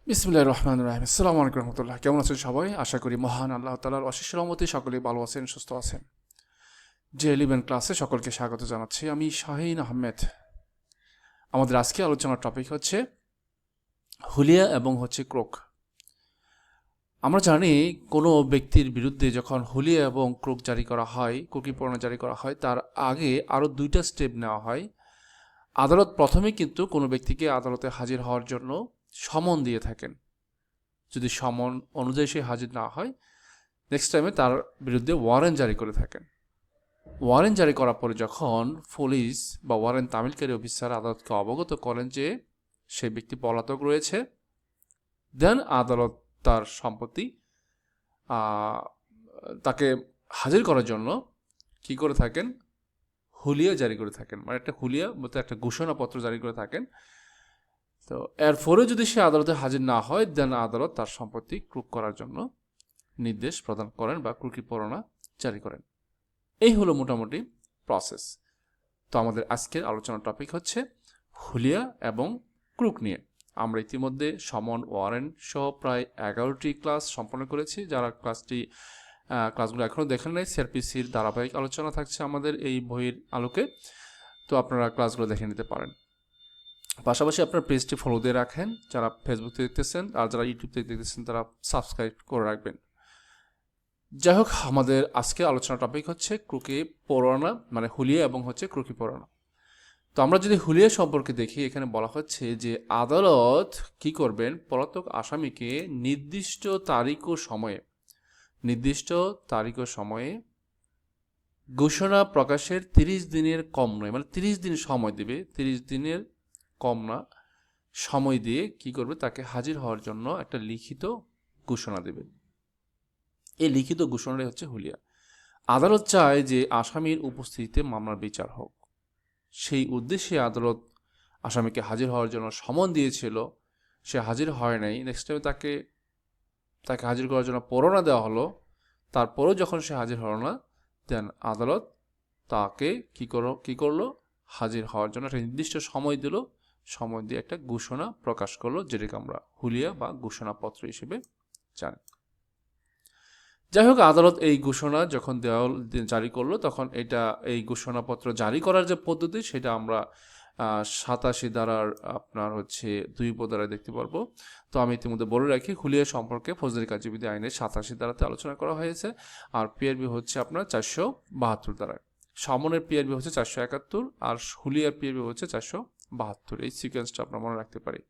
বিসমিল্লাহির রহমানির রহিম। আসসালামু আলাইকুম রহমতুল্লাহ। কেমন আছেন সবাই? আশা করি মহান আল্লাহ তাআলার অশেষ রহমতে সকলেই ভালো আছেন, সুস্থ আছেন। যে এলিভেন ক্লাসে সকলকে স্বাগত জানাচ্ছি। আমি শাহিন আহমেদ। আমাদের আজকে আলোচনার টপিক হচ্ছে হুলিয়া এবং ক্রোক। আমরা জানি কোনো ব্যক্তির বিরুদ্ধে যখন হুলিয়া এবং ক্রোক জারি করা হয়, কুকি পরোয়ানা জারি করা হয়, তার আগে আরও দুইটা স্টেপ নেওয়া হয়। আদালত প্রথমে কিন্তু কোনো ব্যক্তিকে আদালতে হাজির হওয়ার জন্য সমন দিয়ে থাকেন। যদি সমন অনুযায়ী সে হাজির না হয়, নেক্সট টাইমে তার বিরুদ্ধে ওয়ারেন্ট জারি করে থাকেন। ওয়ারেন্ট জারি করার পরে যখন পুলিশ বা ওয়ারেন্ট তামিলকারী অফিসার আদালতকে অবগত করেন যে সেই ব্যক্তি পলাতক রয়েছে, দেন আদালত তার সম্পত্তি তাকে হাজির করার জন্য কি করে থাকেন? হুলিয়া জারি করে থাকেন। মানে একটা হুলিয়া বলতে একটা ঘোষণাপত্র জারি করে থাকেন। তো এরপরে যদি সে আদালতে হাজির না হয়, দেন আদালত তার সম্পত্তি ক্রুক করার জন্য নির্দেশ প্রদান করেন বা কুকি পরোয়ানা জারি করেন। এই হলো মোটামুটি প্রসেস। তো আমাদের আজকের আলোচনার টপিক হচ্ছে হুলিয়া এবং ক্রুক নিয়ে। আমরা ইতিমধ্যে সমন ওয়ারেন্ট সহ প্রায় 11টি ক্লাস সম্পন্ন করেছি। যারা ক্লাসগুলো এখনও দেখেন নাই, সিআরপিসির ধারাবাহিক আলোচনা থাকছে আমাদের এই বইয়ের আলোকে। তো আপনারা ক্লাসগুলো দেখে নিতে পারেন। পাশাপাশি আপনার পেজটি ফলো দিয়ে রাখেন, যারা ফেসবুক থেকে দেখতেছেন, আর যারা ইউটিউব থেকে দেখতেছেন তারা সাবস্ক্রাইব করে রাখবেন। যাই হোক, আমাদের আজকের আলোচনার টপিক হচ্ছে ক্রুকি পরোয়ানা, মানে হুলিয়া এবং ক্রুকি পরোয়ানা। তো আমরা যদি হুলিয়া সম্পর্কে দেখি, এখানে বলা হচ্ছে যে আদালত কি করবেন? পলাতক আসামিকে নির্দিষ্ট তারিখ ও সময়ে ঘোষণা প্রকাশের 30 দিনের কম নয়, মানে 30 দিন সময় দেবে। 30 দিনের কম না সময় দিয়ে কি করবে? তাকে হাজির হওয়ার জন্য একটা লিখিত ঘোষণা দেবে। এই লিখিত ঘোষণাটাই হচ্ছে হুলিয়া। আদালত চায় যে আসামির উপস্থিতিতে মামলার বিচার হোক। সেই উদ্দেশ্যে আদালত আসামিকে হাজির হওয়ার জন্য সমন দিয়েছিল, সে হাজির হয় নাই। নেক্সট টাইমে তাকে হাজির করার জন্য পরোয়ানা দেওয়া হলো, তারপরেও যখন সে হাজির হলো না, দেন আদালত তাকে কি করলো? হাজির হওয়ার জন্য একটা নির্দিষ্ট সময় দিল, সময় দিয়ে একটা ঘোষণা প্রকাশ করলো, যেটাকে আমরা হুলিয়া বা ঘোষণাপত্র হিসেবে জানি। যাই হোক, আদালত এই ঘোষণা যখন জারি করলো, তখন এই ঘোষণাপত্র জারি করার যে পদ্ধতি, সেটা আমরা 87 ধারার আপনার 2 উপধারায় দেখতে পারবো। তো আমি ইতিমধ্যে বলে রাখি, হুলিয়া সম্পর্কে ফৌজদারি কার্যবিধি আইনের 87 ধারাতে আলোচনা করা হয়েছে। আর পিআরবি হচ্ছে আপনার 472 ধারায়। সমনের পিআরবি হচ্ছে 471, আর হুলিয়ার পিআরবি হচ্ছে 472। এই সিকোয়েন্সটা আমরা মনে রাখতে পারি।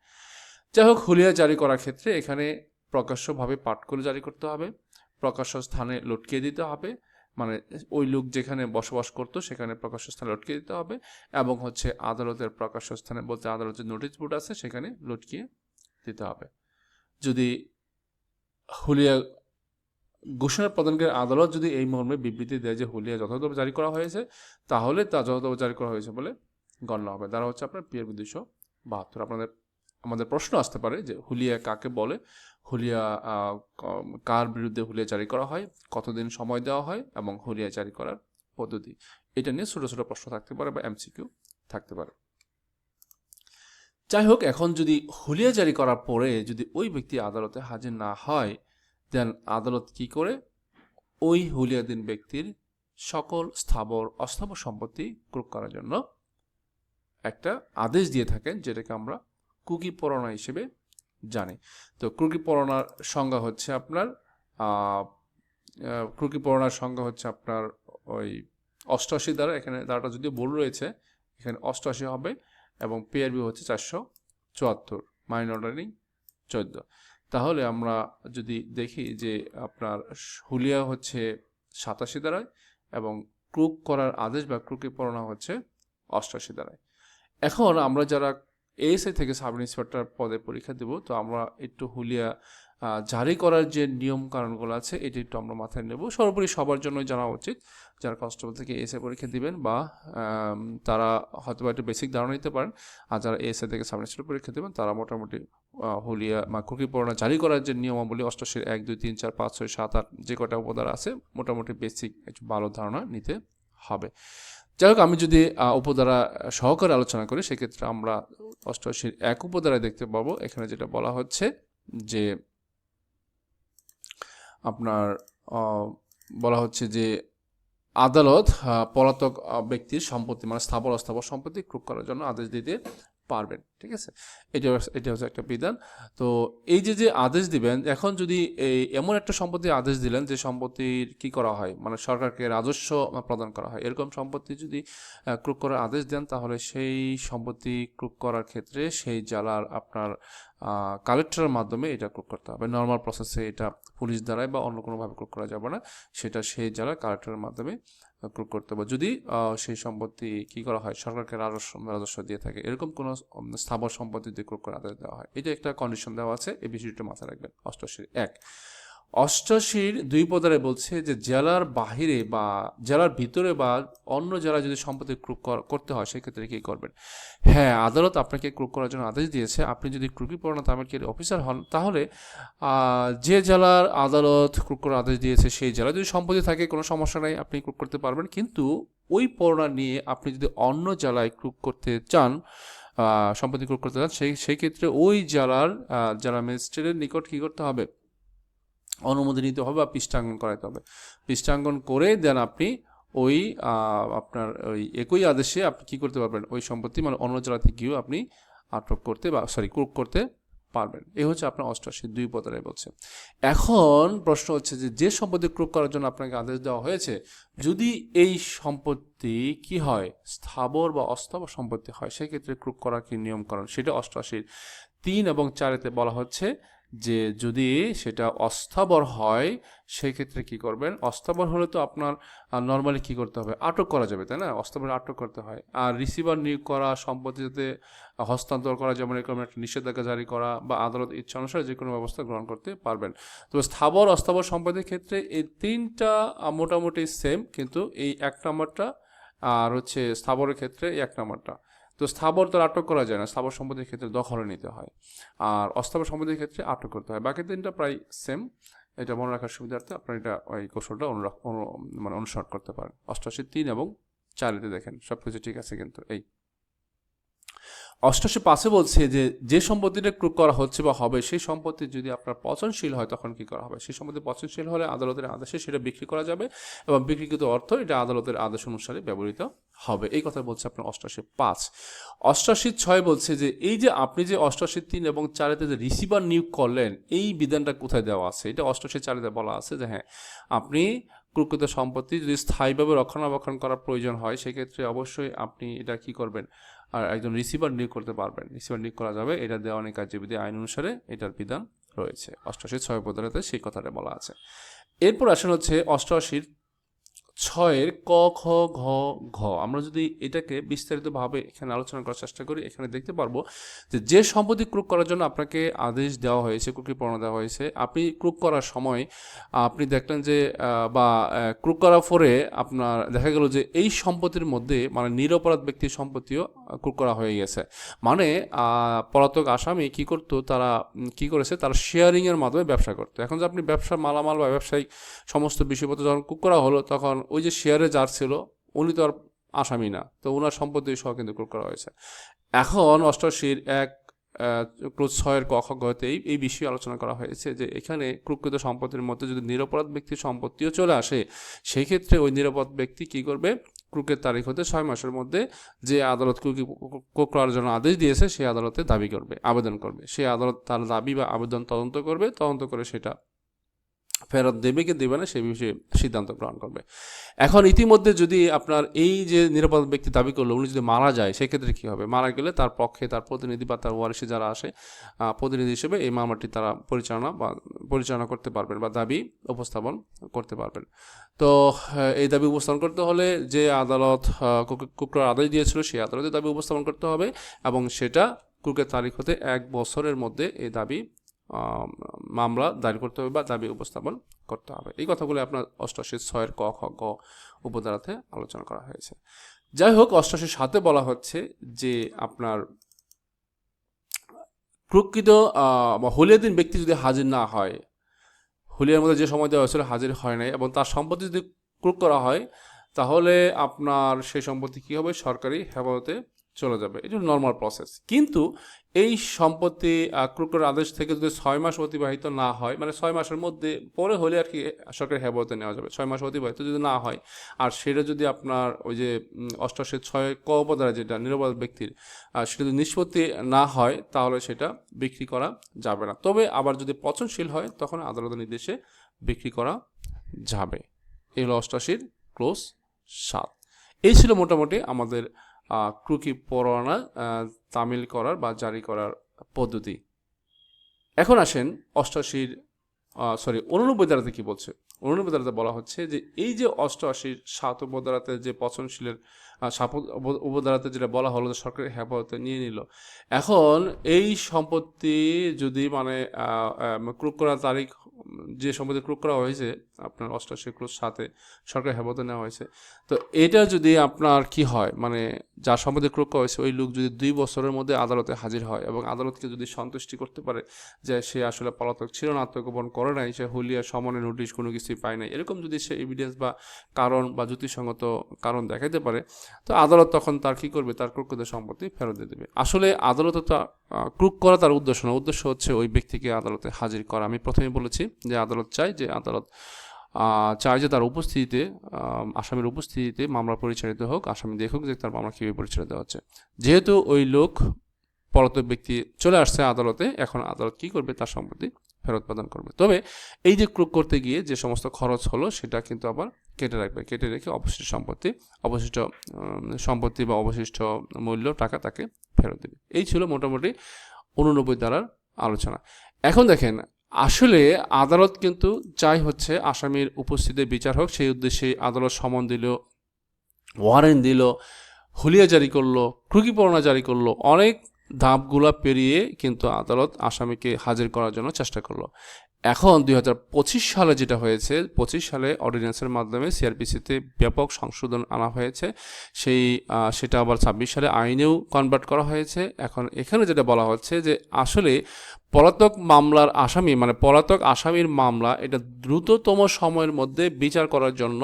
যাই হোক, হুলিয়া জারি করার ক্ষেত্রে এখানে প্রকাশ্যভাবে পাঠ করে জারি করতে হবে, প্রকাশ্য স্থানে লটকিয়ে দিতে হবে, মানে ওই লোক যেখানে বসবাস করতো সেখানে প্রকাশ্য স্থানে লটকিয়ে দিতে হবে, এবং আদালতের প্রকাশ্য স্থানে বলতে আদালতের নোটিশ বোর্ড আছে সেখানে লটকিয়ে দিতে হবে। যদি হুলিয়া ঘোষণা প্রদানকারী আদালত যদি এই মর্মে বিবৃতি দেয় যে হুলিয়া যথাযথভাবে জারি করা হয়েছে, তাহলে তা যথাযথভাবে জারি করা হয়েছে বলে গণ্য হবে। তারা আপনার পিআরবি 272। আমাদের প্রশ্ন আসতে পারে যে হুলিয়া কাকে বলে, হুলিয়া কার বিরুদ্ধে হুলিয়া জারি করা হয়, কতদিন সময় দেওয়া হয়, এবং হুলিয়া জারি করার পদ্ধতি। এটা নিয়ে ছোটো ছোটো প্রশ্ন থাকতে পারে বা এমসিকিউ থাকতে পারে। যাই হোক, এখন যদি হুলিয়া জারি করার পরে যদি ওই ব্যক্তি আদালতে হাজির না হয়, দেন আদালত কি করে? ওই হুলিয়াধীন ব্যক্তির সকল স্থাবর অস্থাবর সম্পত্তি ক্রোক করার জন্য একটা আদেশ দিয়ে থাকেন, যেটাকে আমরা কুকি পরোয়ানা হিসেবে জানি। তো কুকি পরোয়ানার সংজ্ঞা হচ্ছে আপনার কুকি পরোয়ানার সংজ্ঞা হচ্ছে আপনার ওই 88 দ্বারা। এখানে দ্বারাটা যদিও ভুল রয়েছে, এখানে 88 হবে, এবং পিআরবি হচ্ছে 474, মাইন অর্ডারিং 14। তাহলে আমরা যদি দেখি যে আপনার হুলিয়া হচ্ছে 87 দ্বারায়, এবং ক্রুক করার আদেশ বা ক্রুকি পরোয়ানা হচ্ছে 88 দ্বারায়। এখন আমরা যারা এএসআই থেকে সাব ইন্সপেক্টর পদে পরীক্ষা দেব, তো আমরা একটু হুলিয়া জারি করার যে নিয়ম কারণগুলো আছে এটি একটু আমরা মাথায় নেব। সর্বোপরি সবার জন্য জানা উচিত, যারা কনস্টেবল থেকে এএসআই পরীক্ষা দিবেন বা তারা হয়তো একটু বেসিক ধারণা নিতে পারেন, আর যারা এএসআই থেকে সাব ইন্সপেক্টর পরীক্ষা দেবেন তারা মোটামুটি হুলিয়া বা কুকি পরোয়ানা জারি করার যে নিয়মাবলী 88 1 2 3 4 5 6 7 8 যে কটা উপধারা আছে, মোটামুটি বেসিক একটু ভালো ধারণা নিতে হবে। যাই হোক, আমি যদি উপধারা সহকারে আলোচনা করি, সেক্ষেত্রে আমরা 88 1 উপধারায় দেখতে পাবো, এখানে যেটা বলা হচ্ছে যে আপনার বলা হচ্ছে যে আদালত পলাতক ব্যক্তির সম্পত্তি মানে স্থাবর অস্থাবর সম্পত্তি ক্রোক করার জন্য আদেশ দিতে পারবেন। ঠিক আছে, এটা হচ্ছে একটা বিধান। তো এই যে আদেশ দিবেন, এখন যদি এই এমন একটা সম্পত্তির আদেশ দিলেন যে সম্পত্তির কি করা হয় মানে সরকারকে রাজস্ব প্রদান করা হয়, এরকম সম্পত্তি যদি ক্রোক করার আদেশ দেন, তাহলে সেই সম্পত্তি ক্রোক করার ক্ষেত্রে সেই জেলার আপনার কালেক্টরের মাধ্যমে এটা ক্রোক করতে হবে। নর্মাল প্রসেসে এটা পুলিশ দ্বারাই বা অন্য কোনোভাবে ক্রোক করা যাবে না, সেটা সেই জেলার কালেক্টরের মাধ্যমে ক্রোক করতে হবে। যদি সেই সম্পত্তি কি করা হয় সরকারকে রাজস্ব দিয়ে থাকে, এরকম কোনো স্থাবর সম্পত্তি দিয়ে ক্রোক করার আদেশ দেওয়া হয়, এটা একটা কন্ডিশন দেওয়া আছে, এই বিষয়টা মাথায় রাখবেন। 88 2 পদারে বলছে যে জেলার বাহিরে বা জেলার ভিতরে বা অন্য জেলায় যদি সম্পত্তি ক্রোক করতে হয় সেক্ষেত্রে কি করবেন? হ্যাঁ, আদালত আপনাকে ক্রোক করার জন্য আদেশ দিয়েছে। আপনি যদি ত্রুটিপূর্ণ তামাকের অফিসার হন, তাহলে যে জেলার আদালত ক্রোক করার আদেশ দিয়েছে সেই জেলায় যদি সম্পত্তি থাকে কোনো সমস্যা নাই, আপনি ক্রোক করতে পারবেন। কিন্তু ওই পরোয়ানা নিয়ে আপনি যদি অন্য জেলায় ক্রোক করতে চান, সম্পত্তি ক্রোক করতে চান, সেই ক্ষেত্রে ওই জেলার জেলা ম্যাজিস্ট্রেটের নিকট কী করতে হবে? অনুমতি নিতে হবে বা পৃষ্ঠাঙ্কন করাতে হবে। পৃষ্ঠাঙ্কন করে দেন আপনি ওই আপনার ওই একই আদেশে আপনি কী করতে পারবেন? ওই সম্পত্তি মানে অন্য জেলা থেকেও আপনি আটক করতে বা ক্রোক করতে পারবেন। এই হচ্ছে আপনার 88 2 পদারে বলছে। এখন প্রশ্ন হচ্ছে যে সম্পত্তি ক্রোক করার জন্য আপনাকে আদেশ দেওয়া হয়েছে, যদি এই সম্পত্তি কি হয় স্থাবর বা অস্থাবর সম্পত্তি হয়, সেক্ষেত্রে ক্রোক করার কি নিয়মকরণ, সেটা 88 3 এবং 4-এতে বলা হচ্ছে যে যদি সেটা অস্থাবর হয় সেক্ষেত্রে কি করবেন? অস্থাবর হলে তো আপনার নর্মালি কি করতে হবে? আটক করা যাবে, তাই না? অস্থাবর আটক করতে হয়। আর রিসিভার নিয়োগ করা, সম্পত্তি যাতে হস্তান্তর করা, যেমন এরকম একটা নিষেধাজ্ঞা জারি করা বা আদালত ইচ্ছা অনুসারে যে কোনো ব্যবস্থা গ্রহণ করতে পারবেন। তো স্থাবর অস্থাবর সম্পত্তির ক্ষেত্রে এই তিনটা মোটামুটি সেম, কিন্তু এই 1 নম্বরটা আর হচ্ছে স্থাবরের ক্ষেত্রে এই 1 নম্বরটা। তো স্থাবর তো আটক করা যায় না, স্থাবর সম্পত্তির ক্ষেত্রে দখলে নিতে হয়, আর অস্থাবর সম্পত্তির ক্ষেত্রে আটক করতে হয়। বাকি তিনটা প্রায় সেম, এটা মনে রাখার সুবিধার্থে আপনার এটা ওই কৌশলটা মানে অনুসরণ করতে পারেন। 88 3 এবং 4-এতে দেখেন সব কিছু ঠিক আছে। কিন্তু এই 88 5-এ বলছে যে সম্পত্তিটা ক্রোক করা হচ্ছে বা হবে, সেই সম্পত্তি যদি আপনার পচনশীল হয় তখন কি করা হবে? সেই সম্পত্তি পচনশীল হলে আদালতের আদেশে সেটা বিক্রি করা যাবে এবং বিক্রিকৃত অর্থ এটা আদালতের আদেশ অনুসারে ব্যবহৃত হবে। এই কথা বলছে আপনার 88 5। 88 6 বলছে যে এই যে আপনি যে 88 3 এবং 4-এতে যে রিসিভার নিয়োগ করলেন, এই বিধানটা কোথায় দেওয়া আছে? এটা 88 4-এতে বলা আছে যে হ্যাঁ, আপনি ক্রোকৃত সম্পত্তি যদি স্থায়ীভাবে রক্ষণাবেক্ষণ করার প্রয়োজন হয়, সেক্ষেত্রে অবশ্যই আপনি এটা কি করবেন? আর একজন রিসিভার নিয়োগ করতে পারবেন, রিসিভার নিয়োগ করা যাবে। এটা দেওয়ানি কার্যবিধি আইন অনুসারে এটার বিধান রয়েছে। 88 6 পদার্থে সেই কথাটা বলা আছে। এরপর আসেন হচ্ছে 88 6-এর ক খ ঘ ঘ। আমরা যদি এটাকে বিস্তারিতভাবে এখানে আলোচনা করার চেষ্টা করি, এখানে দেখতে পারবো যে সম্পত্তি ক্রোক করার জন্য আপনাকে আদেশ দেওয়া হয়েছে, ক্রোকের পরোয়ানা দেওয়া হয়েছে, আপনি ক্রোক করার সময় আপনি দেখলেন যে বা ক্রোক করার পরে আপনার দেখা গেল যে এই সম্পত্তির মধ্যে মানে নিরপরাধ ব্যক্তির সম্পত্তিও ক্রোক করা হয়ে গেছে। মানে পলাতক আসামি কি করতো, তারা কি করেছে, তারা শেয়ারিংয়ের মাধ্যমে ব্যবসা করতো। এখন যে আপনি ব্যবসার মালামাল বা ব্যবসায়িক সমস্ত বিষয়পত্র যখন ক্রোক করা হলো, তখন ওই যে শেয়ারে যার ছিল উনি তো আর আসামি না, তো ওনার সম্পত্তি সহ কিন্তু ক্রোক করা হয়েছে। এখন 88 1 ক্লোজ 6-এর ক খ গতে এই বিষয়ে আলোচনা করা হয়েছে যে এখানে ক্রোকৃত সম্পত্তির মধ্যে যদি নিরপরাধ ব্যক্তির সম্পত্তিও চলে আসে, সেই ক্ষেত্রে ওই নিরপরাধ ব্যক্তি কি করবে? ক্রোকের তারিখ হতে 6 মাসের মধ্যে যে আদালত ক্রোক করার জন্য আদেশ দিয়েছে সেই আদালতে দাবি করবে, আবেদন করবে। সেই আদালত তার দাবি বা আবেদন তদন্ত করবে, তদন্ত করে সেটা ফেরত দেবে কি দেবে না সেই বিষয়ে সিদ্ধান্ত গ্রহণ করবে। এখন ইতিমধ্যে যদি আপনার এই যে নিরাপদ ব্যক্তি দাবি করলো উনি যদি মারা যায়, সেক্ষেত্রে কী হবে? মারা গেলে তার পক্ষে তার প্রতিনিধি বা তার ওয়ারিশে যারা আসে প্রতিনিধি হিসেবে এই মামলাটি তারা পরিচালনা করতে পারবেন বা দাবি উপস্থাপন করতে পারবেন। তো এই দাবি উপস্থাপন করতে হলে যে আদালত ক্রোকের আদেশ দিয়েছিল সেই আদালতে দাবি উপস্থাপন করতে হবে এবং সেটা ক্রোকের তারিখ হতে 1 বছরের মধ্যে এই দাবি মামলা দায়ের করতে হবে বা দাবি উপস্থাপন করতে হবে। এই কথাগুলো আপনার 88 6-এর ক খ গ উপধারাতে আলোচনা করা হয়েছে। যাই হোক, 88 7-এ বলা হচ্ছে যে আপনার প্রকৃত হুলিয়াধীন ব্যক্তি যদি হাজির না হয়, হুলিয়ার মধ্যে যে সময় দেওয়া হয়েছিল হাজির হয় নাই এবং তার সম্পত্তি যদি ক্রোক করা হয়, তাহলে আপনার সেই সম্পত্তি কী হবে? সরকারি হেফাজতে চলে যাবে, এটা নর্মাল প্রসেস। কিন্তু এই সম্পত্তি ক্রয় করার আদেশ থেকে যদি 6 মাস অতিবাহিত না হয়, মানে 6 মাসের মধ্যে পরে হলে আর কি সরকারি হেফাজতে নেওয়া যাবে, 6 মাস অতিবাহিত যদি না হয়, আর সেটা যদি আপনার ওই যে 88 ক উপাদারে যেটা নিরপরাধ ব্যক্তির সেটা যদি নিষ্পত্তি না হয় তাহলে সেটা বিক্রি করা যাবে না। তবে আবার যদি পচনশীল হয় তখন আদালতের নির্দেশে বিক্রি করা যাবে। এই হলো 88 ক্লোজ 7। এই ছিল মোটামুটি আমাদের ক্রুকি পরোয়ানা তামিল করার বা জারি করার পদ্ধতি। এখন আসেন 89 ধারাতে কি বলছে। 89 ধারাতে বলা হচ্ছে যে এই যে 88 7 উপধারাতে যে পচনশীলের উপধারাতে যেটা বলা হলো যে সরকারি হেফাজতে নিয়ে নিল, এখন এই সম্পত্তি যদি মানে ক্রয় করার তারিখ, যে সম্পত্তি ক্রয় করা হয়েছে আপনার 88 ক্লোজ 7 সরকারি হেফাজতে নেওয়া হয়েছে, তো এটা যদি আপনার কি হয়, মানে যার সম্পত্তি ক্রয় করা হয়েছে ওই লোক যদি 2 বছরের মধ্যে আদালতে হাজির হয় এবং আদালতকে যদি সন্তুষ্টি করতে পারে যে সে আসলে পলাতক ছিল না, আত্মগোপন করে নাই, সে হুলিয়া সমনের নোটিশ কোনো কিছুই পায় নাই, এরকম যদি সে এভিডেন্স বা কারণ বা যুক্তিসঙ্গত কারণ দেখাইতে পারে, তো আদালত তখন তার কি করবে, তার ক্রয়কৃত সম্পত্তি ফেরত দিয়ে দেবে। আসলে আদালতে তো ক্রয় করা তার উদ্দেশ্য না, উদ্দেশ্য হচ্ছে ওই ব্যক্তিকে আদালতে হাজির করা। আমি প্রথমে বলেছি যে আদালত চায় যে তার উপস্থিতিতে, আসামির উপস্থিতিতে মামলা পরিচালিত হোক, আসামি দেখুক যে তার মামলা কীভাবে পরিচালিত হচ্ছে। যেহেতু ওই লোক পলাতক ব্যক্তি চলে আসছে আদালতে, এখন আদালত কি করবে, তার সম্পত্তি ফেরত প্রদান করবে। তবে এই যে ক্রয় করতে গিয়ে যে সমস্ত খরচ হলো সেটা কিন্তু আবার কেটে রাখবে, কেটে রেখে অবশিষ্ট সম্পত্তি বা অবশিষ্ট মূল্য টাকা তাকে ফেরত দেবে। এই ছিল মোটামুটি 89 ধারার আলোচনা। এখন দেখেন, আসলে আদালত কিন্তু চাই হচ্ছে আসামির উপস্থিতিতে বিচার হোক, সেই উদ্দেশ্যে আদালত সমন দিল, ওয়ারেন্ট দিল, হুলিয়া জারি করলো, ক্রুকি পরোয়ানা জারি করলো, অনেক ধাপগুলা পেরিয়ে কিন্তু আদালত আসামিকে হাজির করার জন্য চেষ্টা করলো। এখন 2025 সালে যেটা হয়েছে, 25 সালে অর্ডিন্যান্সের মাধ্যমে সিআরপিসিতে ব্যাপক সংশোধন আনা হয়েছে, সেটা আবার 26 সালে আইনেও কনভার্ট করা হয়েছে। এখন এখানে যেটা বলা হচ্ছে যে আসলে পলাতক মামলার আসামি, মানে পলাতক আসামির মামলা, এটা দ্রুততম সময়ের মধ্যে বিচার করার জন্য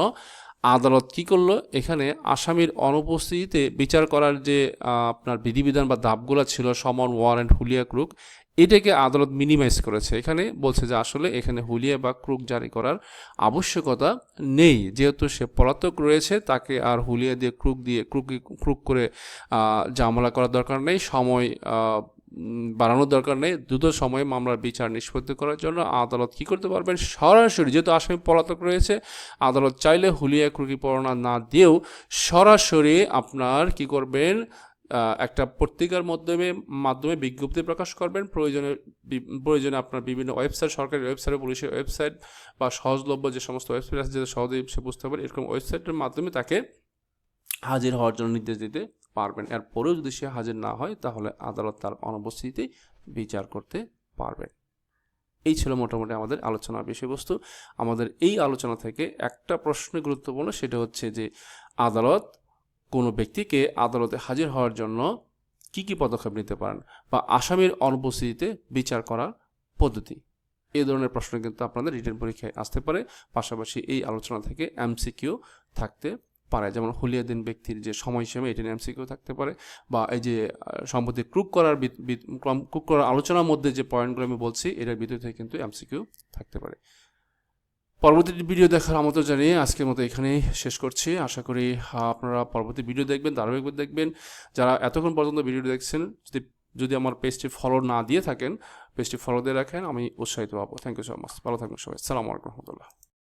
আদালত কি করলো, এখানে আসামির অনুপস্থিতিতে বিচার করার যে আপনার বিধিবিধান বা ধাপগুলো ছিল, সমন, ওয়ারেন্ট, হুলিয়া, ক্রুক, এটাকে আদালত মিনিমাইজ করেছে। এখানে বলছে যে আসলে এখানে হুলিয়া বা ক্রুক জারি করার আবশ্যকতা নেই, যেহেতু সে পলাতক রয়েছে, তাকে আর হুলিয়া দিয়ে ক্রুক করে ঝামেলা করার দরকার নেই, সময় বাড়ানোর দরকার নেই। দ্রুত সময়ে মামলার বিচার নিষ্পত্তি করার জন্য আদালত কি করতে পারবেন, সরাসরি, যেহেতু আসামি পলাতক রয়েছে, আদালত চাইলে হুলিয়া ক্রুকি পরোয়ানা না দিয়েও সরাসরি আপনার কি করবেন, একটা পত্রিকার মাধ্যমে বিজ্ঞপ্তি প্রকাশ করবেন। প্রয়োজনে আপনার বিভিন্ন ওয়েবসাইট, সরকারি ওয়েবসাইট, পুলিশের ওয়েবসাইট বা সহজলভ্য যে সমস্ত ওয়েবসাইট আছে, যেটা সহজেই সে বুঝতে পারে, এরকম ওয়েবসাইটের মাধ্যমে তাকে হাজির হওয়ার জন্য নির্দেশ দিতে পারবেন। এরপরেও যদি সে হাজির না হয় তাহলে আদালত তার অনুপস্থিতিতে বিচার করতে পারবে। এই ছিল মোটামুটি আমাদের আলোচনার বিষয়বস্তু। আমাদের এই আলোচনা থেকে একটা প্রশ্ন গুরুত্বপূর্ণ, সেটা হচ্ছে যে আদালত কোনো ব্যক্তিকে আদালতে হাজির হওয়ার জন্য কি কি পদক্ষেপ নিতে পারেন, বা আসামির অনুপস্থিতিতে বিচার করার পদ্ধতি। এই ধরনের প্রশ্ন কিন্তু আপনাদের রিটেন পরীক্ষায় আসতে পারে। পাশাপাশি এই আলোচনা থেকে এমসিকিউ থাকতে পারে, যেমন হুলিয়াদিন ব্যক্তির যে সময়সীমা, এটি এমসিকিউ থাকতে পারে, বা এই যে সম্পত্তি ক্রুক করার আলোচনার মধ্যে যে পয়েন্টগুলো আমি বলছি, এটার ভিতর থেকে কিন্তু এমসিকিউ থাকতে পারে। পরবর্তী ভিডিও দেখার আমন্ত্রণ জানিয়ে আজকের মতো এখানেই শেষ করছি। আশা করি আপনারা পরবর্তী ভিডিও দেখবেন, ধারাবাহিকভাবে দেখবেন। যারা এতক্ষণ পর্যন্ত ভিডিও দেখছেন, যদি আমার পেজটি ফলো না দিয়ে থাকেন, পেজটি ফলো দিয়ে রাখেন, আমি উৎসাহিত হব। Thank you so much. ভালো থাকবেন সবাই। আসসালামু আলাইকুম রহমতুল্লাহ।